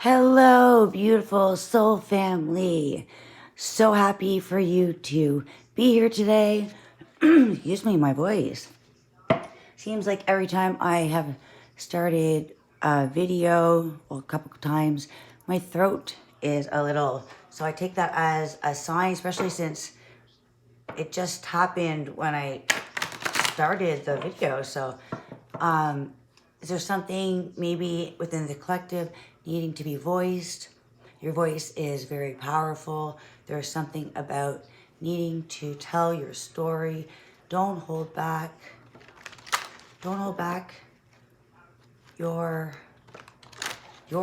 Hello, beautiful soul family. So happy for you to be here today. Excuse me, my voice. Seems like every time I have started a video, well, a couple of times, my throat is a little, so I take that as a sign, especially since it just happened when I started the video. So, is there something maybe within the collective needing to be voiced? Your voice is very powerful. There's something about needing to tell your story. Don't hold back. Don't hold back your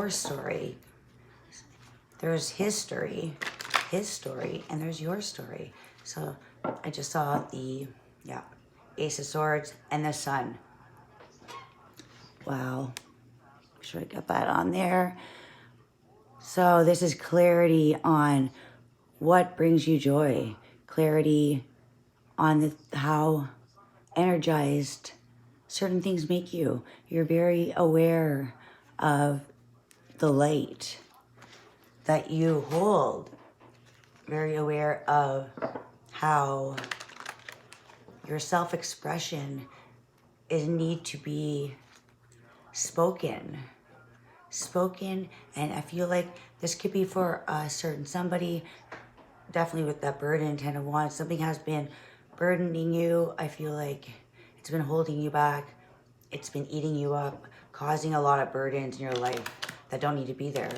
story. There's his story, and there's your story. So I just saw the Ace of Swords and the Sun. Wow. Make sure I got that on there. So this is clarity on what brings you joy. Clarity on how energized certain things make you. You're very aware of the light that you hold. Very aware of how your self-expression is need to be spoken, and I feel like this could be for a certain somebody, definitely with that burden, 10 of Wands. Something has been burdening you. I feel like it's been holding you back. It's been eating you up, causing a lot of burdens in your life that don't need to be there.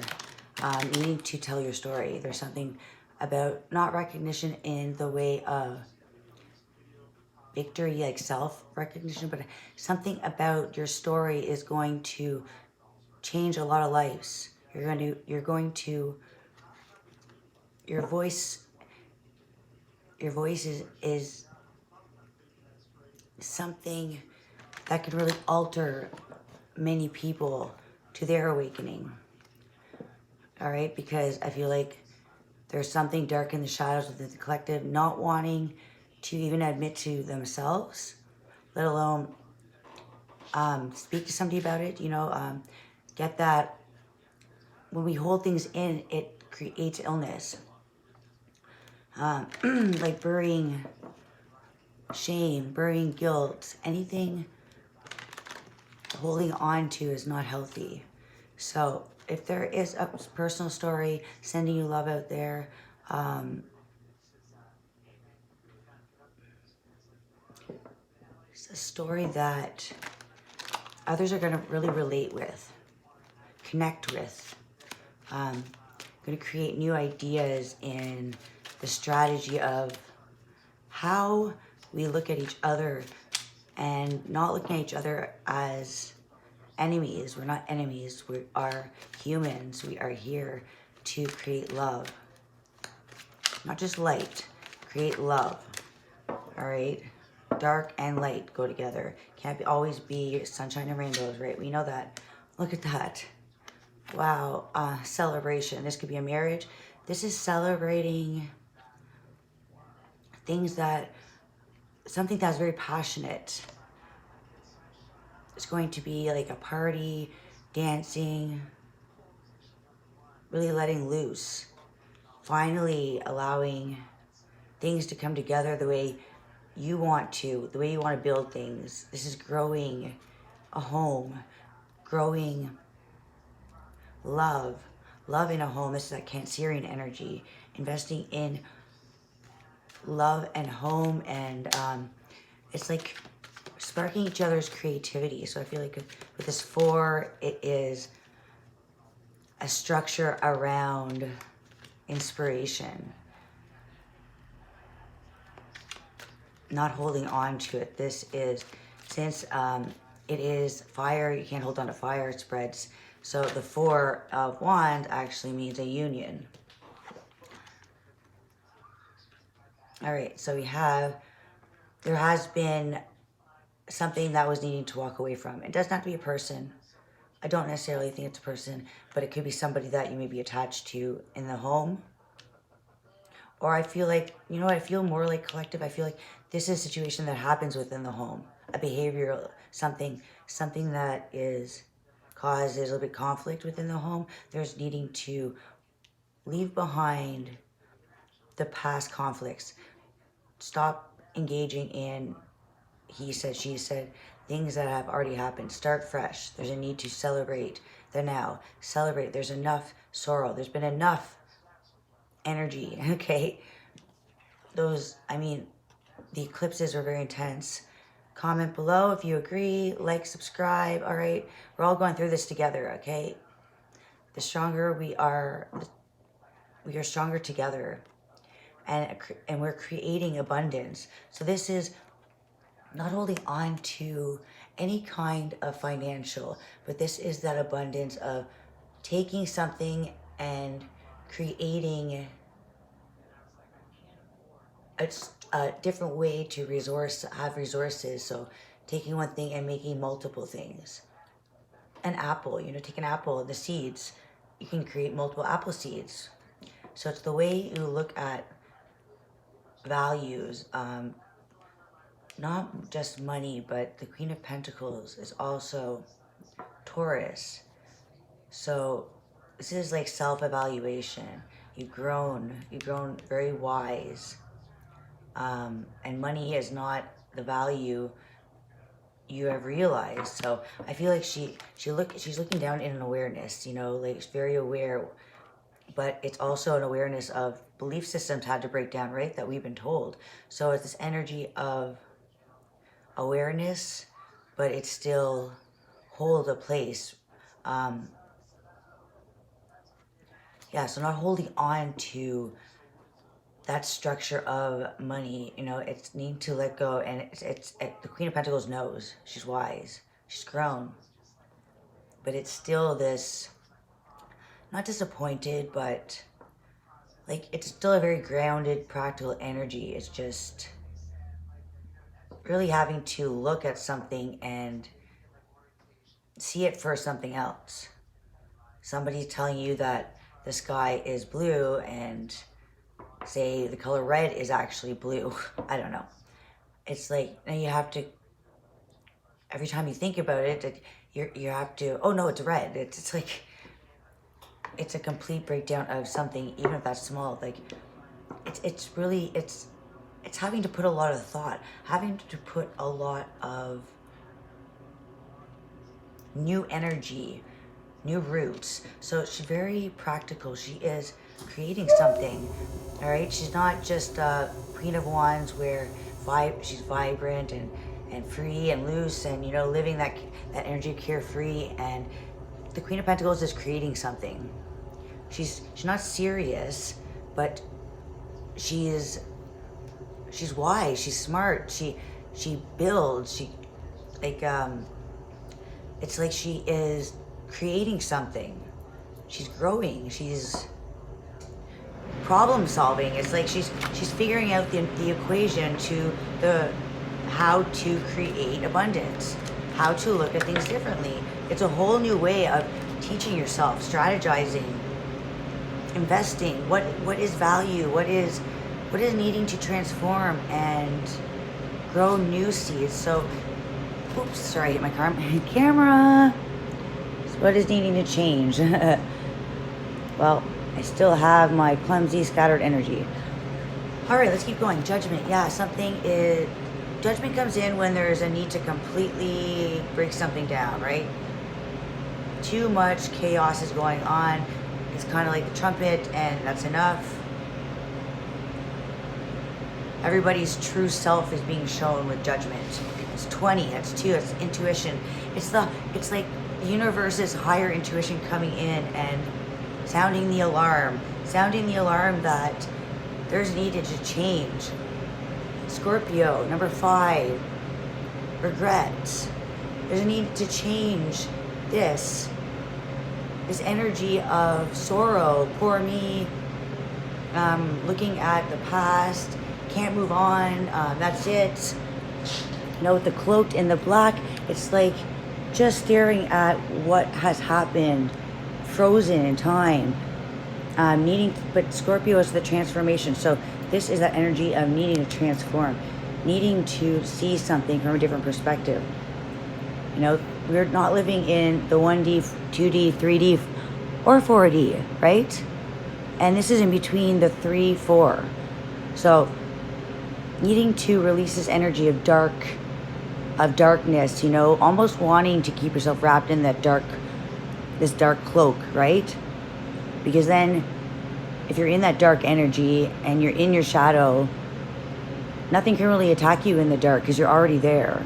Needing to tell your story. There's something about not recognition in the way of victory, like self-recognition, but something about your story is going to change a lot of lives. Your voice is something that can really alter many people to their awakening. All right, because I feel like there's something dark in the shadows within the collective, not wanting to even admit to themselves, let alone speak to somebody about it. Get that when we hold things in, it creates illness. Like burying shame, burying guilt, anything holding on to is not healthy. So if there is a personal story sending you love out there, it's a story that others are going to really relate with, connect with. Going to create new ideas in the strategy of how we look at each other and not looking at each other as enemies. We're not enemies. We are humans. We are here to create love. Not just light. Create love. All right? Dark and light go together. Can't always be sunshine and rainbows, right? We know that. Look at that. Wow. Celebration. This could be a marriage. This is celebrating things something that's very passionate. It's going to be like a party, dancing, really letting loose. Finally allowing things to come together the way you want to, the way you want to build things. This is growing a home, growing love in a home. This is that Cancerian energy, investing in love and home, and it's like sparking each other's creativity. So I feel like with this 4, it is a structure around inspiration, not holding on to it. This is, since it is fire, you can't hold on to fire, it spreads. So the 4 of Wands actually means a union. All right, so there has been something that was needing to walk away from. It doesn't have to be a person. I don't necessarily think it's a person, but it could be somebody that you may be attached to in the home. Or I feel like, I feel more like collective. I feel like this is a situation that happens within the home. A behavioral, something that is causes a little bit of conflict within the home. There's needing to leave behind the past conflicts. Stop engaging in he said, she said, things that have already happened. Start fresh. There's a need to celebrate the now. Celebrate. There's enough sorrow. There's been enough energy, okay? The eclipses were very intense. Comment below if you agree. Like, subscribe, all right? We're all going through this together, okay? The stronger we are stronger together. And we're creating abundance. So this is not holding on to any kind of financial, but this is that abundance of taking something and creating a different way to have resources. So taking one thing and making multiple things. An apple, take an apple, the seeds, you can create multiple apple seeds. So it's the way you look at values, not just money, but the Queen of Pentacles is also Taurus. So this is like self-evaluation. You've grown very wise. And money is not the value you have realized. So I feel like she's looking down in an awareness, like she's very aware, but it's also an awareness of belief systems had to break down, right? That we've been told. So it's this energy of awareness, but it still hold a place. So not holding on to that structure of money, it's need to let go. And it's the Queen of Pentacles knows. She's wise. She's grown. But it's still this, not disappointed, but like it's still a very grounded, practical energy. It's just really having to look at something and see it for something else. Somebody's telling you that the sky is blue and say the color red is actually blue. I don't know. It's like, now you have to, every time you think about it, you have to, oh no, it's red. It's like, it's a complete breakdown of something, even if that's small. Like, it's really, it's having to put a lot of thought, having to put a lot of new energy, new roots. So she's very practical. She is creating something, all right? She's not just a Queen of Wands where she's vibrant and free and loose and, living that energy carefree. And the Queen of Pentacles is creating something. She's not serious, but she's wise, she's smart, she builds, it's like she is creating something. She's growing, she's problem solving. It's like she's figuring out the equation to how to create abundance, how to look at things differently. It's a whole new way of teaching yourself, strategizing, investing, what is value, what is needing to transform and grow new seeds. So, oops, sorry, I hit my camera. So what is needing to change? Well, I still have my clumsy, scattered energy. All right, let's keep going. Judgment. Yeah, judgment comes in when there's a need to completely break something down, right? Too much chaos is going on. It's kind of like the trumpet, and that's enough. Everybody's true self is being shown with judgment. It's 20, that's 2, it's intuition. It's like the universe's higher intuition coming in and sounding the alarm that there's needed to change. Scorpio, number 5, regrets. There's a need to change this energy of sorrow, poor me, looking at the past, can't move on, that's it. With the cloaked in the black, it's like just staring at what has happened, frozen in time, but Scorpio is the transformation. So this is that energy of needing to transform, needing to see something from a different perspective. we're not living in the 1D, 2D, 3D, or 4D, right? And this is in between the 3, 4. So needing to release this energy of darkness, you know, almost wanting to keep yourself wrapped in that this dark cloak, right? Because then if you're in that dark energy and you're in your shadow, nothing can really attack you in the dark because you're already there.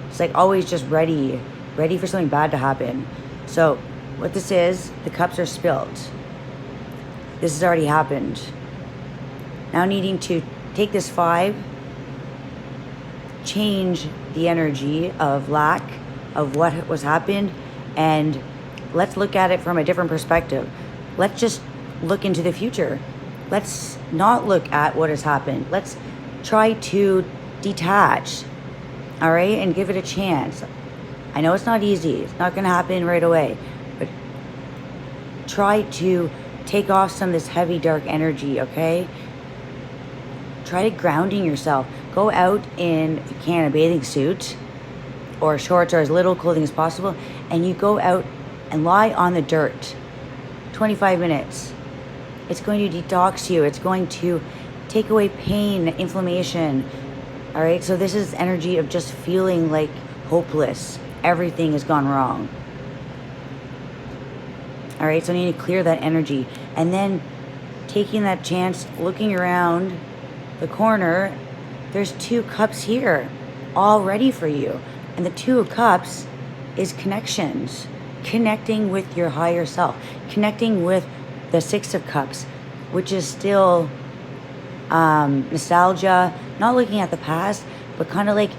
It's like always just ready for something bad to happen. So what this is, the cups are spilt. This has already happened. Now needing to take this 5, change the energy of lack of what was happened, and let's look at it from a different perspective. Let's just look into the future. Let's not look at what has happened. Let's try to detach, all right, and give it a chance. I know it's not easy. It's not going to happen right away, but try to take off some of this heavy, dark energy, okay? Try grounding yourself. Go out in, if you can, a bathing suit or shorts or as little clothing as possible, and you go out and lie on the dirt 25 minutes. It's going to detox you. It's going to take away pain, inflammation. All right, so this is energy of just feeling like hopeless. Everything has gone wrong. All right, so you need to clear that energy. And then taking that chance, looking around the corner, there's 2 cups here, all ready for you. And the 2 of cups is connections. Connecting with your higher self. Connecting with the 6 of cups, which is still nostalgia, not looking at the past, but kind of like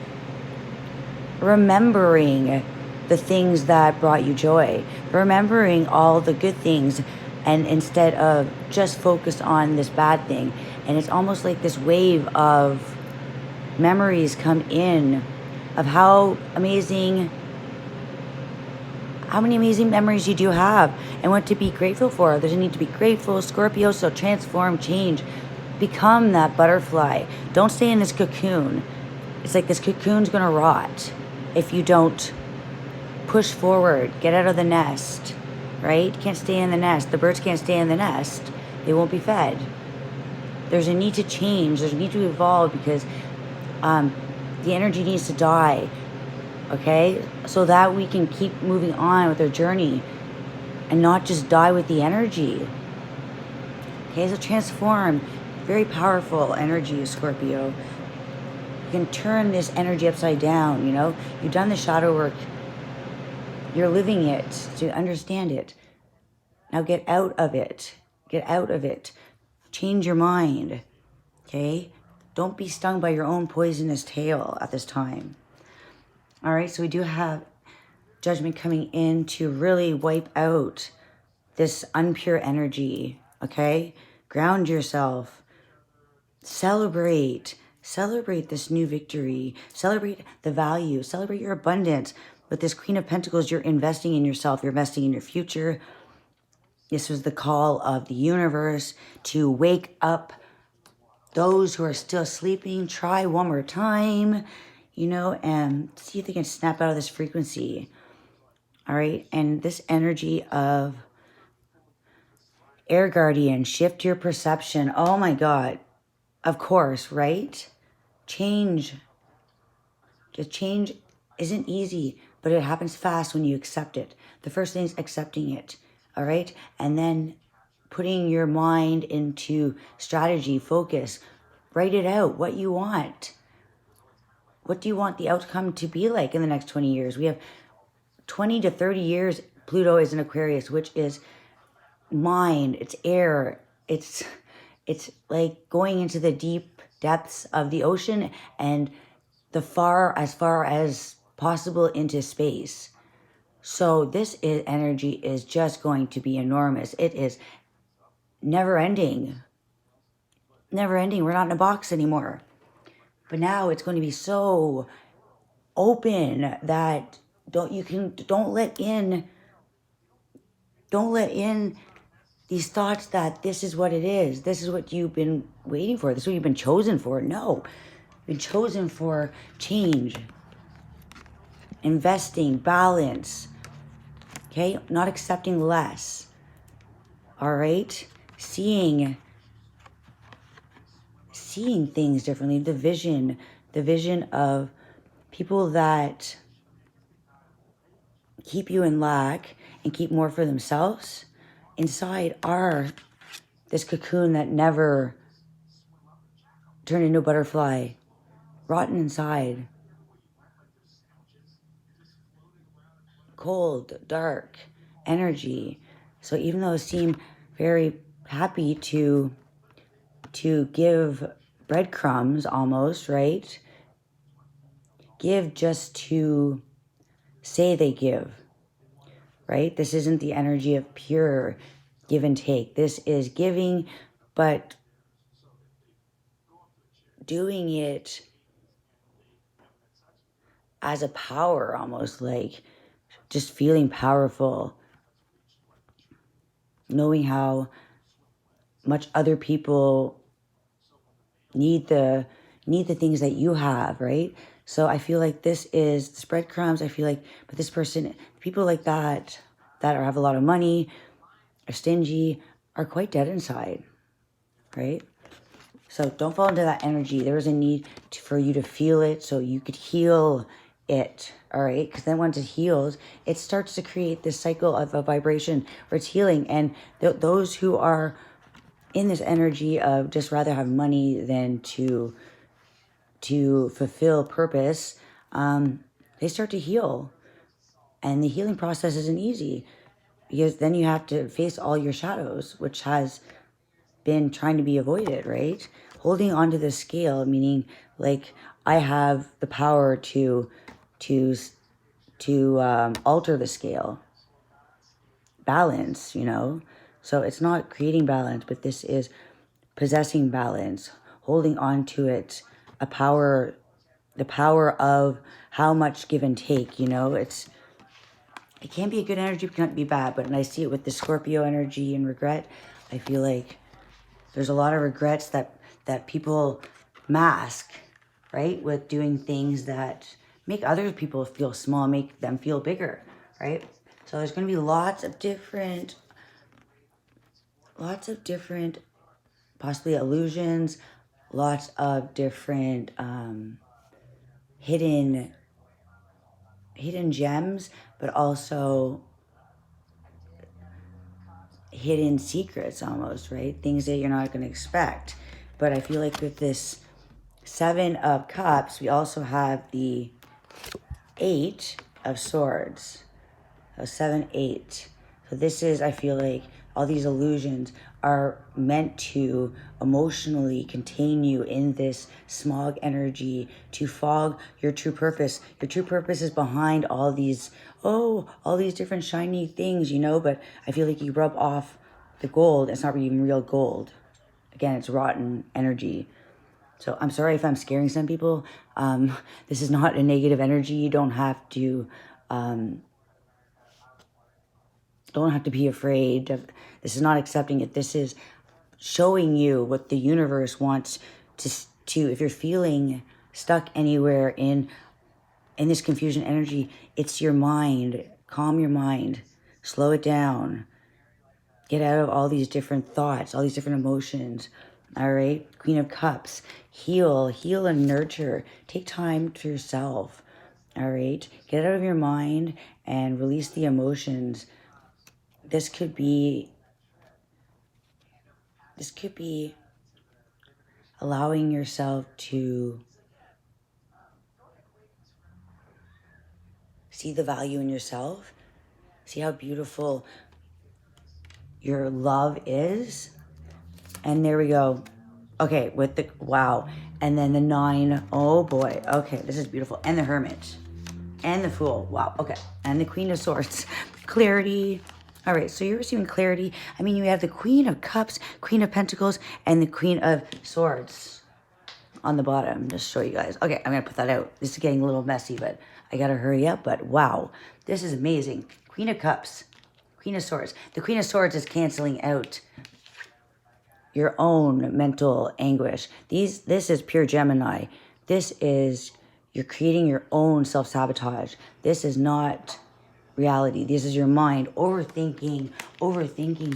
remembering the things that brought you joy, remembering all the good things, and instead of just focus on this bad thing. And it's almost like this wave of memories come in of how many amazing memories you do have and what to be grateful for. There's a need to be grateful, Scorpio, so transform, change, become that butterfly. Don't stay in this cocoon. It's like this cocoon's gonna rot if you don't push forward, get out of the nest, right? You can't stay in the nest. The birds can't stay in the nest. They won't be fed. There's a need to change. There's a need to evolve because the energy needs to die, okay? So that we can keep moving on with our journey and not just die with the energy. Okay, so transform. Very powerful energy, Scorpio. You can turn this energy upside down, you know? You've done the shadow work. You're living it to understand it. Now get out of it. Get out of it. Change your mind, okay? Don't be stung by your own poisonous tail at this time. All right, so we do have Judgment coming in to really wipe out this unpure energy, okay? Ground yourself. Celebrate this new victory. Celebrate the value. Celebrate your abundance. With this Queen of Pentacles, you're investing in yourself. You're investing in your future. This was the call of the universe to wake up those who are still sleeping. Try one more time, you know, and see if they can snap out of this frequency. All right. And this energy of Air Guardian, shift your perception. Oh my God. Of course, right? Change. Just change isn't easy, but it happens fast when you accept it. The first thing is accepting it, all right? And then putting your mind into strategy, focus, write it out, what you want. What do you want the outcome to be like in the next 20 years? We have 20 to 30 years. Pluto is in Aquarius, which is mind, it's air, it's like going into the deep depths of the ocean and as far as possible into space. So this energy is just going to be enormous. It is never ending. Never ending. We're not in a box anymore. But now it's going to be so open that don't let in these thoughts that this is what it is. This is what you've been waiting for. This is what you've been chosen for. No. You've been chosen for change. investing, balance, okay? Not accepting less, all right? Seeing things differently, the vision of people that keep you in lack and keep more for themselves inside are this cocoon that never turned into a butterfly, rotten inside, cold, dark energy. So even though it seemed very happy to give breadcrumbs almost, right? Give just to say they give, right? This isn't the energy of pure give and take. This is giving, but doing it as a power, almost like just feeling powerful, knowing how much other people need the things that you have, right? So I feel like this is breadcrumbs. I feel like, but this person, people like that have a lot of money, are stingy, are quite dead inside, right? So don't fall into that energy. There is a need for you to feel it so you could heal it, all right? Because then once it heals, it starts to create this cycle of a vibration where it's healing. And those who are in this energy of just rather have money than to fulfill purpose, they start to heal. And the healing process isn't easy because then you have to face all your shadows, which has been trying to be avoided, right? Holding onto the scale, meaning like I have the power to alter the scale, balance, you know. So it's not creating balance, but this is possessing balance, holding on to it, the power of how much give and take, you know. It can be a good energy, it can be bad, but when I see it with the Scorpio energy and regret, I feel like there's a lot of regrets that people mask, right? With doing things that make other people feel small, make them feel bigger, right? So there's going to be lots of different possibly illusions, lots of different hidden gems, but also hidden secrets almost, right? Things that you're not going to expect. But I feel like with this 7 of Cups, we also have the 8 of Swords. So 7, 8. So this is, I feel like, all these illusions are meant to emotionally contain you in this smog energy, to fog your true purpose. Your true purpose is behind all these different shiny things, you know, but I feel like you rub off the gold. It's not even real gold. Again, it's rotten energy. So I'm sorry if I'm scaring some people. This is not a negative energy. You don't have to be afraid of. This is not accepting it. This is showing you what the universe wants to if you're feeling stuck anywhere in this confusion energy, it's your mind. Calm your mind. Slow it down. Get out of all these different thoughts, all these different emotions. All right? Queen of Cups. Heal and nurture. Take time for yourself. All right? Get out of your mind and release the emotions. This could be allowing yourself to see the value in yourself. See how beautiful your love is. And there we go. Okay, with the, wow. And then the 9, oh boy. Okay, this is beautiful. And the Hermit. And the Fool, wow, okay. And the Queen of Swords, clarity. All right, so you're receiving clarity. I mean, you have the Queen of Cups, Queen of Pentacles, and the Queen of Swords on the bottom. Just show you guys. Okay, I'm gonna put that out. This is getting a little messy, but I gotta hurry up. But wow, this is amazing. Queen of Cups, Queen of Swords. The Queen of Swords is canceling out your own mental anguish. This is pure Gemini. This is You're creating your own self-sabotage. This is not reality. This is your mind overthinking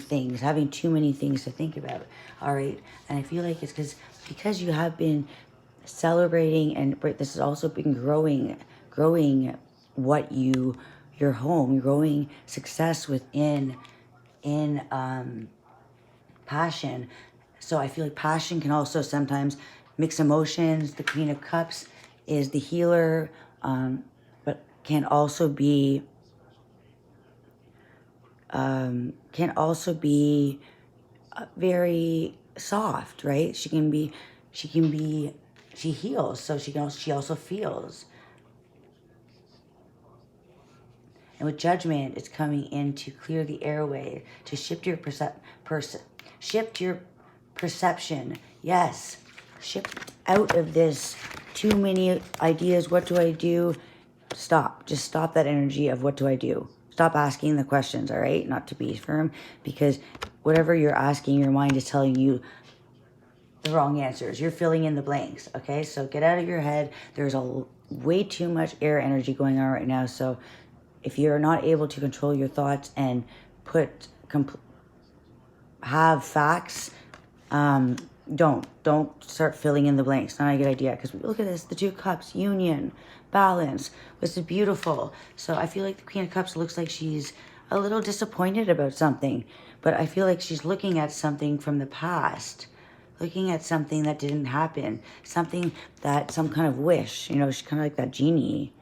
things, having too many things to think about. All right. And I feel like it's because you have been celebrating, and this has also been growing what your home, growing success within passion. So I feel like passion can also sometimes mix emotions. The Queen of Cups is the healer, but can also be very soft, right? She heals, so she also feels. And with Judgment, it's coming in to clear the airway, to shift your perception. Yes, shift out of this too many ideas. What do I do? Stop. Just stop that energy of what do I do? Stop asking the questions, all right? Not to be firm, because whatever you're asking, your mind is telling you the wrong answers. You're filling in the blanks, okay? So get out of your head. There's way too much air energy going on right now. So if you're not able to control your thoughts and have facts, don't start filling in the blanks. Not a good idea, because look at this, the 2 cups, union, balance. This is beautiful. So I feel like the Queen of Cups looks like she's a little disappointed about something, but I feel like she's looking at something from the past, looking at something that didn't happen, some kind of wish. She's kind of like that genie,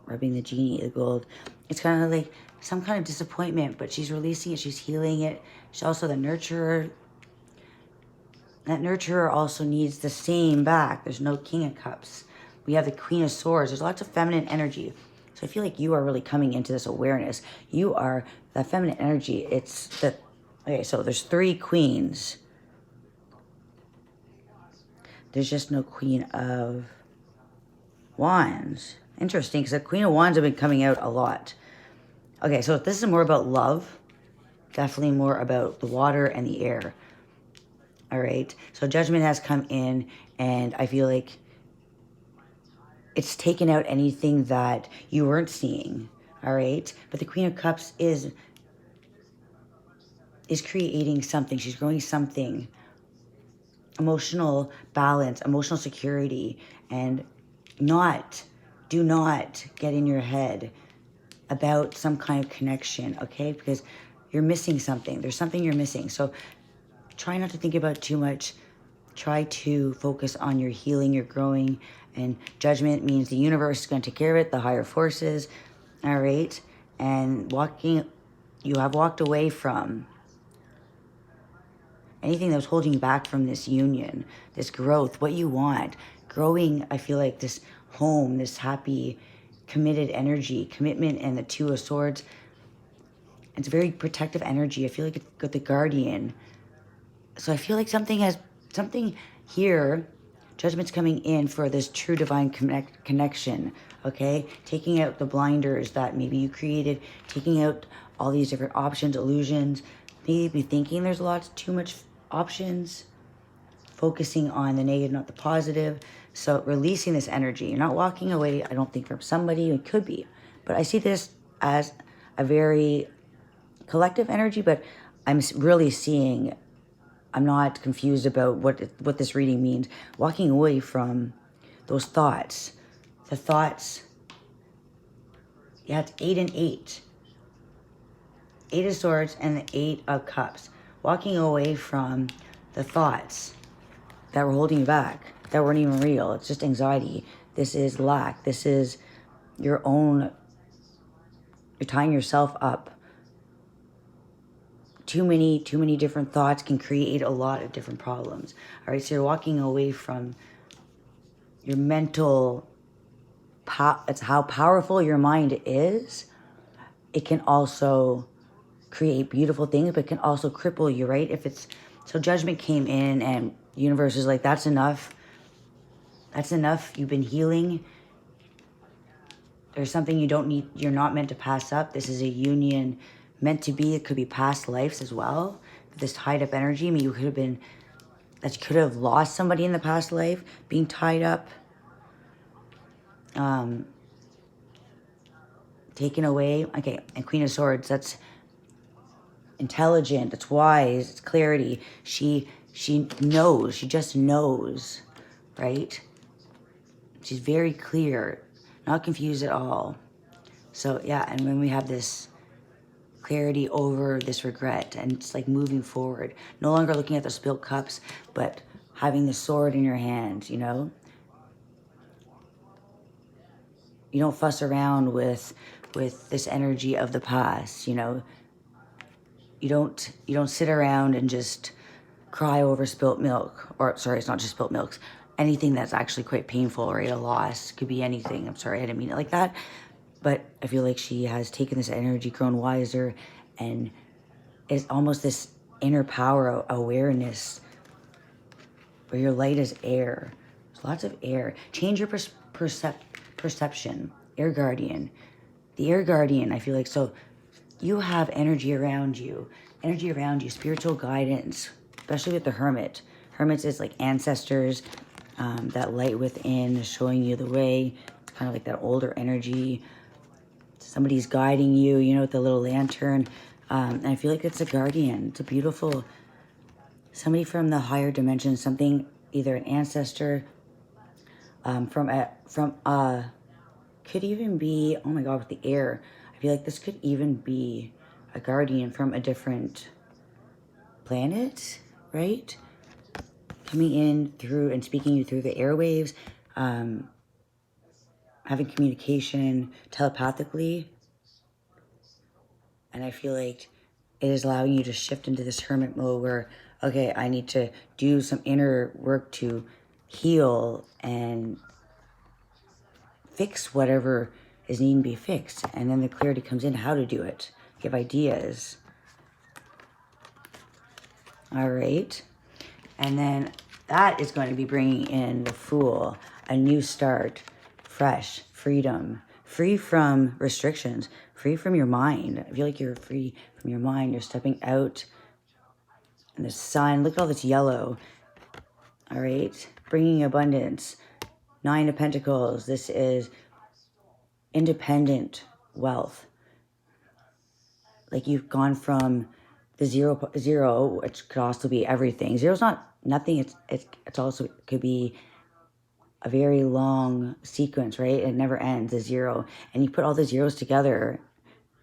rubbing the genie, the gold. It's kind of like some kind of disappointment, but she's releasing it, she's healing it. She's also the nurturer. That nurturer also needs the same back. There's no King of Cups. We have the Queen of Swords. There's lots of feminine energy. So I feel like you are really coming into this awareness. You are the feminine energy. Okay, so there's 3 queens. There's just no Queen of Wands. Interesting, because the Queen of Wands have been coming out a lot. Okay, so this is more about love. Definitely more about the water and the air. All right, so Judgment has come in, and I feel like it's taken out anything that you weren't seeing. All right, but the Queen of Cups is creating something. She's growing something. Emotional balance, emotional security, and do not get in your head about some kind of connection, okay? Because you're missing something. There's something you're missing. So try not to think about too much. Try to focus on your healing, your growing, and Judgment means the universe is going to take care of it, the higher forces, all right? And you have walked away from anything that was holding you back from this union, this growth, what you want. Growing, I feel like this home, this happy, committed energy, commitment, and the 2 of Swords. It's very protective energy. I feel like it's got the Guardian. So I feel like something here, Judgment's coming in for this true divine connection, okay? Taking out the blinders that maybe you created, taking out all these different options, illusions, maybe thinking there's too much options, focusing on the negative, not the positive. So releasing this energy. You're not walking away, I don't think, from somebody. It could be. But I see this as a very collective energy, but I'm really seeing, I'm not confused about what this reading means. Walking away from those thoughts. The thoughts, yeah, it's 8 and 8. 8 of Swords and the 8 of Cups. Walking away from the thoughts that were holding you back, that weren't even real. It's just anxiety. This is lack. This is you're tying yourself up. Too many different thoughts can create a lot of different problems. All right, so you're walking away from your mental it's how powerful your mind is. It can also create beautiful things, but it can also cripple you, right? So Judgment came in, and the universe is like, that's enough. That's enough. You've been healing. There's something you're not meant to pass up. This is a union meant to be. It could be past lives as well. This tied up energy, I mean, you could have lost somebody in the past life, being tied up. taken away. Okay, and Queen of Swords, that's intelligent, it's wise, it's clarity. She knows, she just knows, right? She's very clear, not confused at all. So yeah, and when we have this clarity over this regret, and it's like moving forward, no longer looking at the spilt cups, but having the sword in your hand, you know? You don't fuss around with this energy of the past, you know? You don't sit around and just cry over spilt milk, or sorry, it's not just spilt milks, anything that's actually quite painful, right? A loss could be anything. I'm sorry, I didn't mean it like that. But I feel like she has taken this energy, grown wiser, and is almost this inner power awareness where your light is air. There's lots of air. Change your perception. Air guardian. The air guardian, I feel like, so you have energy around you, spiritual guidance, especially with the hermit. Hermits is like ancestors, that light within is showing you the way. It's kind of like that older energy. Somebody's guiding you, you know, with the little lantern. And I feel like it's a guardian. It's a beautiful, somebody from the higher dimension, something, either an ancestor, could even be, oh my God, with the air. I feel like this could even be a guardian from a different planet, right? Coming in through and speaking you through the airwaves, having communication telepathically. And I feel like it is allowing you to shift into this hermit mode where, okay, I need to do some inner work to heal and fix whatever is needing to be fixed. And then the clarity comes in how to do it. Give ideas. All right. And then that is going to be bringing in the Fool, a new start, fresh, freedom, free from restrictions, free from your mind. I feel like you're free from your mind. You're stepping out in the sun. Look at all this yellow. All right. Bringing abundance. 9 of Pentacles. This is independent wealth. Like you've gone from the zero, which could also be everything. Zero's not nothing. It's also could be a very long sequence, right? It never ends, a zero. And you put all the zeros together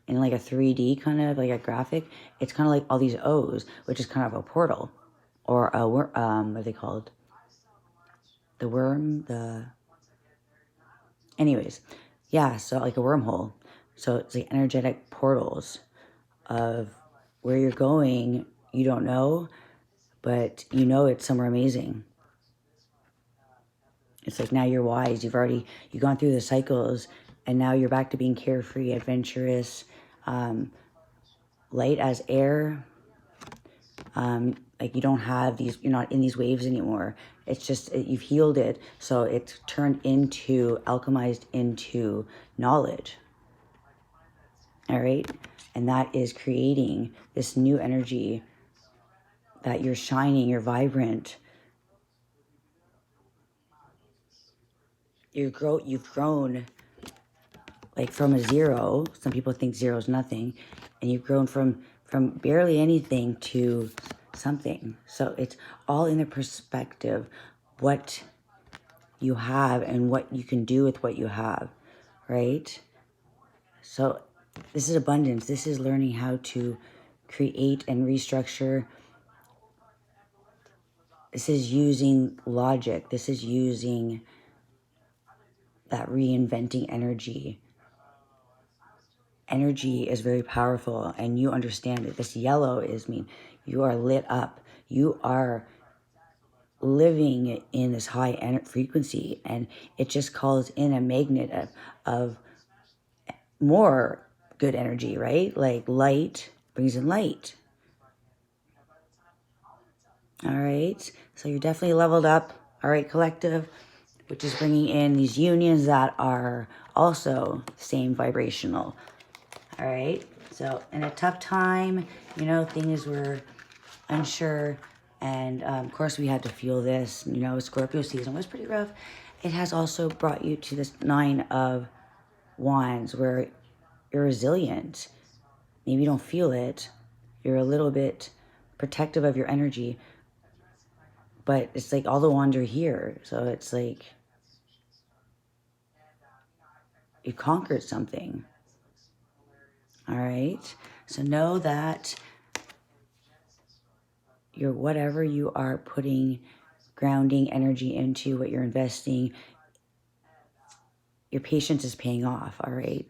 in like a 3D kind of like a graphic. It's kind of like all these O's, which is kind of a portal, or a what are they called? The worm, anyways, yeah. So like a wormhole. So it's like energetic portals of where you're going. You don't know, but you know it's somewhere amazing. It's like now you're wise. You've gone through the cycles, and now you're back to being carefree, adventurous, light as air. Like you don't have these, you're not in these waves anymore. It's just, you've healed it. So it's turned into, alchemized into knowledge. All right. And that is creating this new energy that you're shining, you're vibrant. You've grown like from a zero. Some people think zero is nothing. And you've grown from barely anything to something. So it's all in the perspective, what you have and what you can do with what you have, right? So this is abundance. This is learning how to create and restructure. This is using logic. This is using that reinventing energy. Energy is very powerful, and you understand it. This yellow mean you are lit up. You are living in this high frequency, and it just calls in a magnet of more good energy, right? Like light brings in light. All right, so you're definitely leveled up. All right, collective, which is bringing in these unions that are also same vibrational. All right, so in a tough time, you know, things were unsure, and of course we had to feel this. You know, Scorpio season was pretty rough, it has also brought you to this 9 of Wands where you're resilient. Maybe you don't feel it. You're a little bit protective of your energy. But it's like all the wands are here. So it's like you conquered something. All right. So know that your whatever you are putting grounding energy into, what you're investing, your patience is paying off. All right.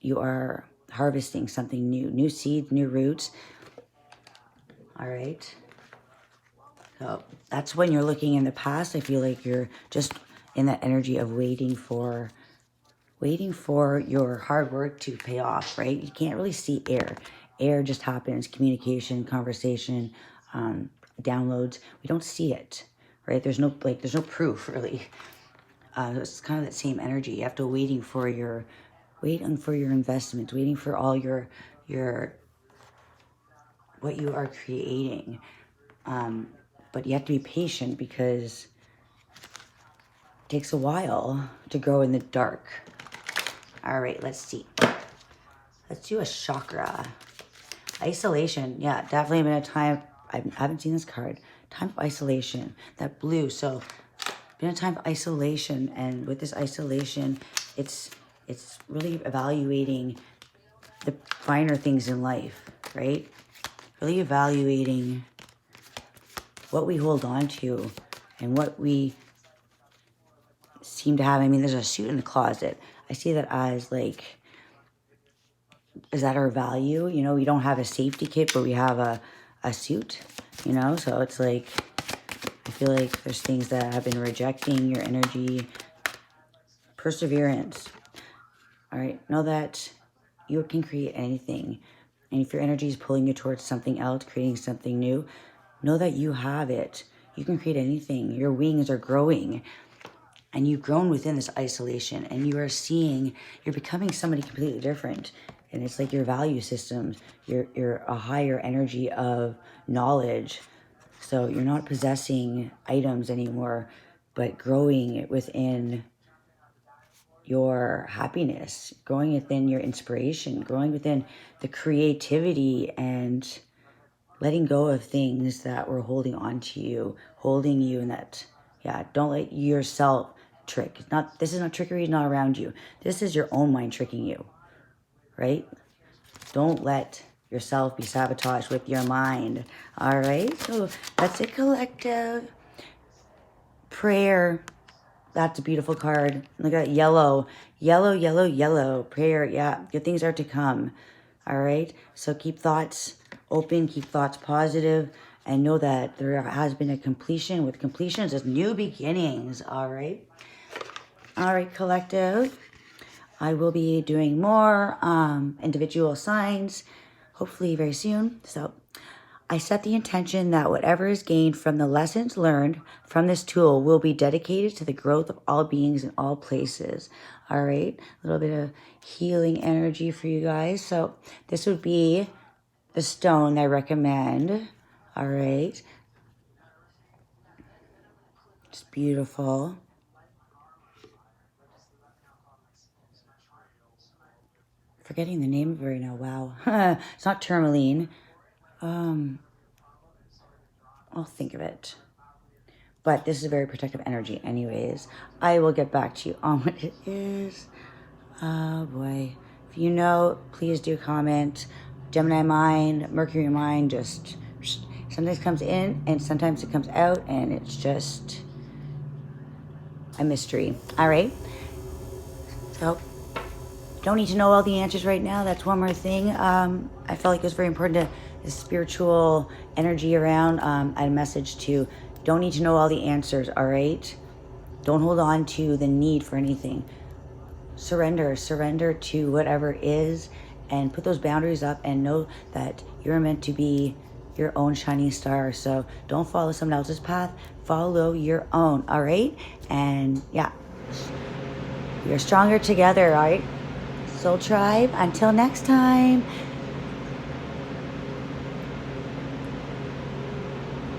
You are harvesting something new, new seeds, new roots. All right. So that's when you're looking in the past. I feel like you're just in that energy of waiting for your hard work to pay off, right? You can't really see air. Air just happens, communication, conversation, downloads. We don't see it, right? There's no proof really. It's kind of that same energy. You have to waiting for your investments, waiting for all your what you are creating. But you have to be patient because it takes a while to grow in the dark. All right, let's see. Let's do a chakra. Isolation. Yeah, definitely been a time. I haven't seen this card. Time of isolation. That blue. So, been a time of isolation. And with this isolation, it's really evaluating the finer things in life, right? Really evaluating what we hold on to and what we seem to have. I mean, there's a suit in the closet. I see that as like, is that our value? You know, we don't have a safety kit, but we have a suit, you know? So it's like, I feel like there's things that have been rejecting your energy. Perseverance. All right, know that you can create anything. And if your energy is pulling you towards something else, creating something new, know that you have it. You can create anything. Your wings are growing. And you've grown within this isolation. And you are seeing, you're becoming somebody completely different. And it's like your value systems. You're a higher energy of knowledge. So you're not possessing items anymore, but growing within your happiness, growing within your inspiration, growing within the creativity and letting go of things that were holding on to you, holding you in that, yeah, don't let yourself trick. This is not trickery, not around you. This is your own mind tricking you, right? Don't let yourself be sabotaged with your mind, all right? So that's a collective prayer. That's a beautiful card. Look at that, yellow, yellow, yellow, yellow. Prayer, yeah, good things are to come, all right? So keep thoughts open, keep thoughts positive, and know that there has been a completion. With completions, there's new beginnings, all right? All right, collective. I will be doing more individual signs, hopefully very soon. So I set the intention that whatever is gained from the lessons learned from this tool will be dedicated to the growth of all beings in all places. All right, a little bit of healing energy for you guys. So this would be the stone I recommend. All right, it's beautiful. Forgetting the name of it right now. Wow, it's not tourmaline. I'll think of it. But this is a very protective energy anyways. I will get back to you on what it is. Oh boy. If you know, please do comment. Gemini mind, Mercury mind, just sometimes comes in and sometimes it comes out and it's just a mystery. All right. So don't need to know all the answers right now. That's one more thing. I felt like it was very important to the spiritual energy around. I had a message to don't need to know all the answers, all right? Don't hold on to the need for anything. Surrender to whatever is and put those boundaries up and know that you're meant to be your own shining star. So don't follow someone else's path. Follow your own, all right? And yeah, we are stronger together, all right? Soul Tribe, until next time.